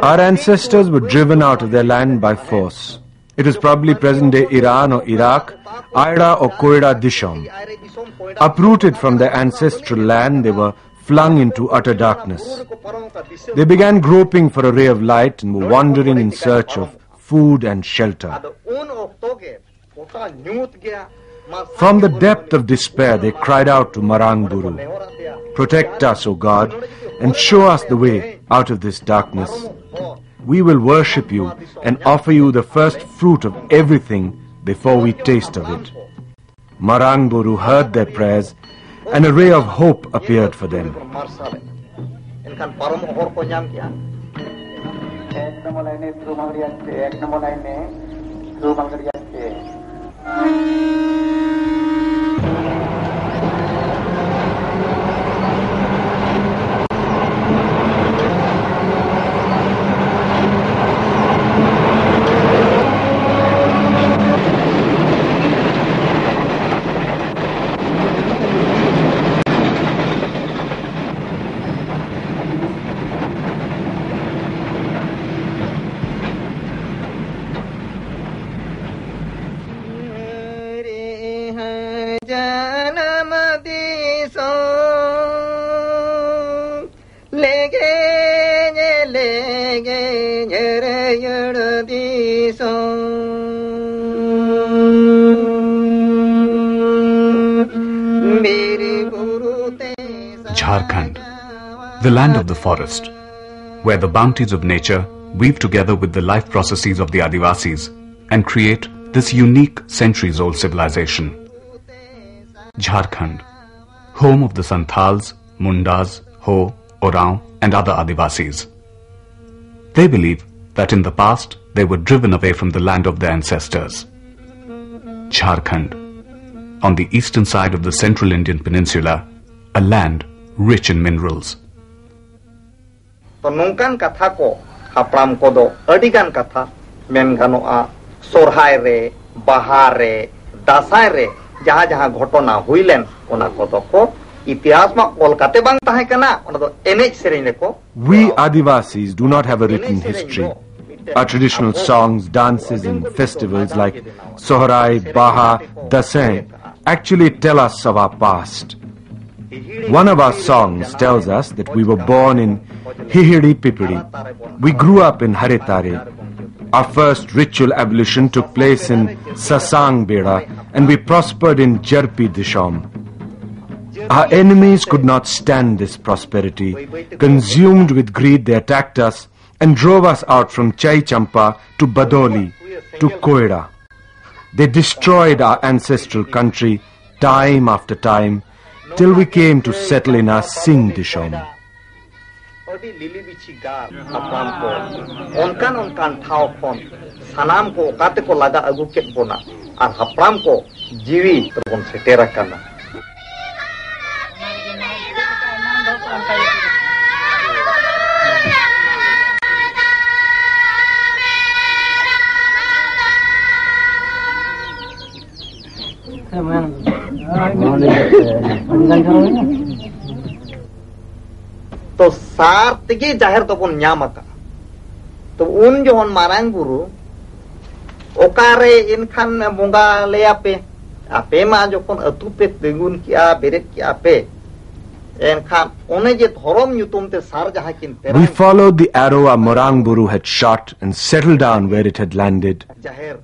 Our ancestors were driven out of their land by force. It was probably present-day Iran or Iraq, Aira or Koida Disham. Uprooted from their ancestral land, they were flung into utter darkness. They began groping for a ray of light and were wandering in search of food and shelter. From the depth of despair, they cried out to Marang Buru, "Protect us, O God, and show us the way out of this darkness. We will worship you and offer you the first fruit of everything before we taste of it." Marang Buru heard their prayers, and a ray of hope appeared for them. Jharkhand, the land of the forest, where the bounties of nature weave together with the life processes of the Adivasis and create this unique centuries-old civilization. Jharkhand, home of the Santals, Mundas, Ho, Oraon and other Adivasis. They believe that in the past they were driven away from the land of their ancestors. Jharkhand, on the eastern side of the central Indian peninsula, a land rich in minerals. Nongkan katha ko hapram ko do adigan katha men ganoa sorhai re, bahar re, dasai re jaha jaha ghotona huilen ona kodo ko itihas ma kolkate bang tahe kana ona do enej sereng reko. We Adivasis do not have a written history. Our traditional songs, dances and festivals like Sohrai, Baha, Dasai actually tell us of our past. One of our songs tells us that we were born in Hihiri Pipiri. We grew up in Haritare. Our first ritual ablution took place in Sasang Beda, and we prospered in Jarpi Disham. Our enemies could not stand this prosperity. Consumed with greed, they attacked us and drove us out from Chai Champa to Badoli, to Koida. They destroyed our ancestral country time after time, till we came to settle in our Singh Disham. Onkan thao khon sanam ko okate ko laga agu ket bona ar hapram ko jiwi terbon setera kana. तो सार तगे जाहिर तो पन न्यामका तो उन जो हन मारांग गुरु ओकारे इनखान बोंगा ले आपे मा जो पन अतु पे तेगुन किया बेरेट किया पे इनखान ओने जे धर्म युतुम ते सार जहां किन तेरा. We followed the arrow our Marang Buru had shot and settled down where it had landed.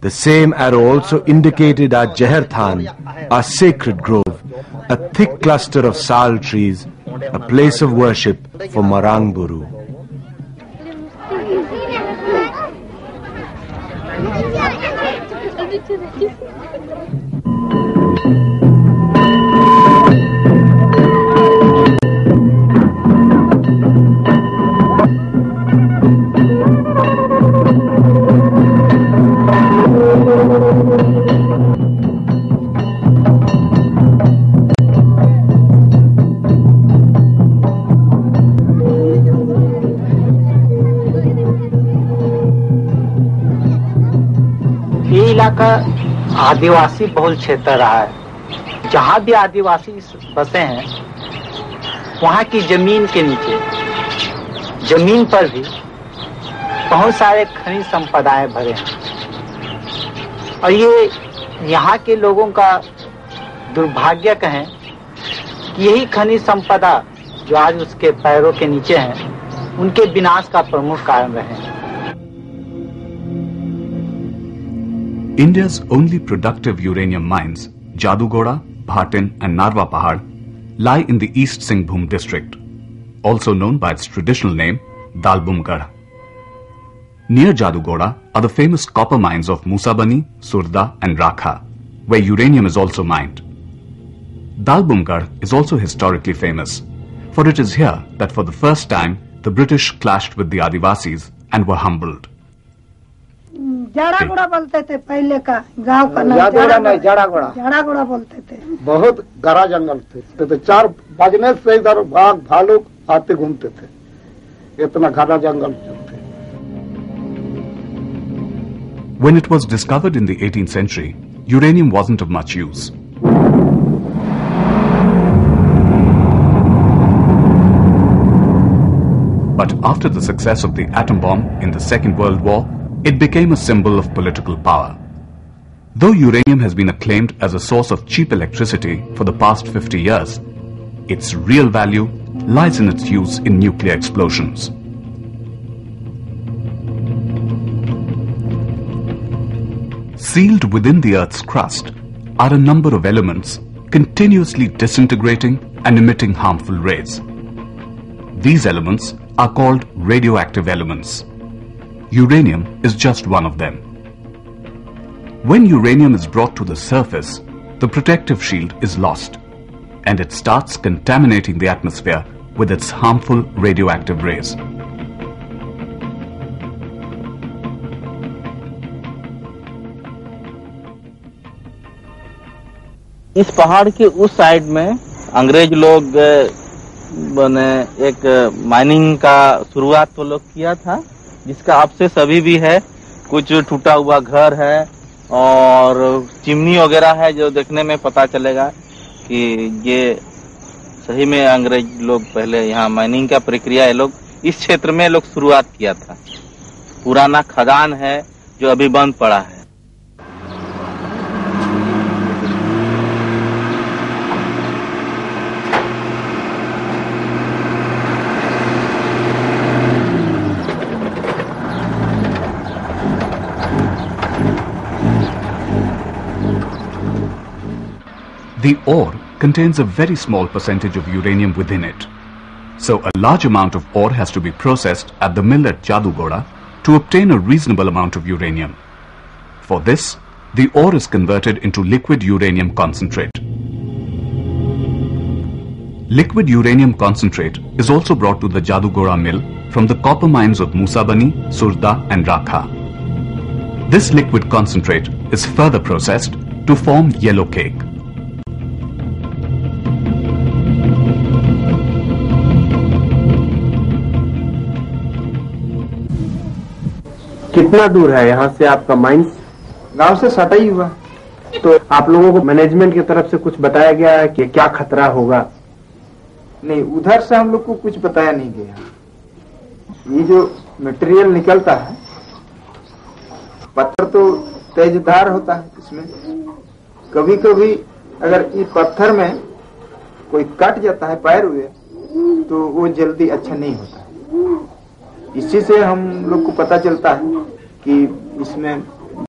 The same arrow also indicated our Jahar Than, our sacred grove, a thick cluster of sal trees, a place of worship for Marang Buru. का आदिवासी बहुल क्षेत्र रहा है। जहाँ भी आदिवासी बसे हैं वहाँ की जमीन के नीचे जमीन पर भी बहुत सारे खनिज संपदाएं भरे हैं और ये यहाँ के लोगों का दुर्भाग्य कहें कि यही खनिज संपदा जो आज उसके पैरों के नीचे हैं उनके विनाश का प्रमुख कारण रहे हैं। India's only productive uranium mines, Jadugoda, Bhatin and Narwa Pahad, lie in the East Singhbhum district, also known by its traditional name, Dalbumgarh. Near Jadugoda are the famous copper mines of Musabani, Surda and Rakha, where uranium is also mined. Dalbumgarh is also historically famous, for it is here that for the first time the British clashed with the Adivasis and were humbled. जाड़ागोड़ा बोलते थे पहले का गांव का नाम जाड़ागोड़ा बोलते थे। बहुत गहरा जंगल थे, तो 4 बजने से इधर बाघ भालू आते घूमते थे, इतना गहरा जंगल थे। When it was discovered in the 18th century, uranium wasn't of much use. But after the success of the atom bomb in the Second World War, it became a symbol of political power. Though uranium has been acclaimed as a source of cheap electricity for the past 50 years, its real value lies in its use in nuclear explosions. Sealed within the Earth's crust are a number of elements continuously disintegrating and emitting harmful rays. These elements are called radioactive elements. Uranium is just one of them. When uranium is brought to the surface, the protective shield is lost, and it starts contaminating the atmosphere with its harmful radioactive rays. इस पहाड़ के उस side में अंग्रेज लोग ने एक mining का शुरुआत तो लोग किया था, जिसका अवशेष अभी भी है। कुछ टूटा हुआ घर है और चिमनी वगैरह है, जो देखने में पता चलेगा कि ये सही में अंग्रेज लोग पहले यहाँ माइनिंग का प्रक्रिया ये लोग इस क्षेत्र में लोग शुरुआत किया था। पुराना खदान है जो अभी बंद पड़ा है। The ore contains a very small percentage of uranium within it. So a large amount of ore has to be processed at the mill at Jadugoda to obtain a reasonable amount of uranium. For this, the ore is converted into liquid uranium concentrate. Liquid uranium concentrate is also brought to the Jadugoda mill from the copper mines of Musabani, Surda and Rakha. This liquid concentrate is further processed to form yellow cake. कितना दूर है यहाँ से आपका mines? गांव से सटा ही हुआ। तो आप लोगों को मैनेजमेंट की तरफ से कुछ बताया गया है कि क्या खतरा होगा? नहीं, उधर से हम लोग को कुछ बताया नहीं गया। ये जो मटेरियल निकलता है, पत्थर तो तेजधार होता है, इसमें कभी कभी अगर इस पत्थर में कोई कट जाता है पैर हुए तो वो जल्दी अच्छा नहीं होता है। इसी से हम लोग को पता चलता है कि इसमें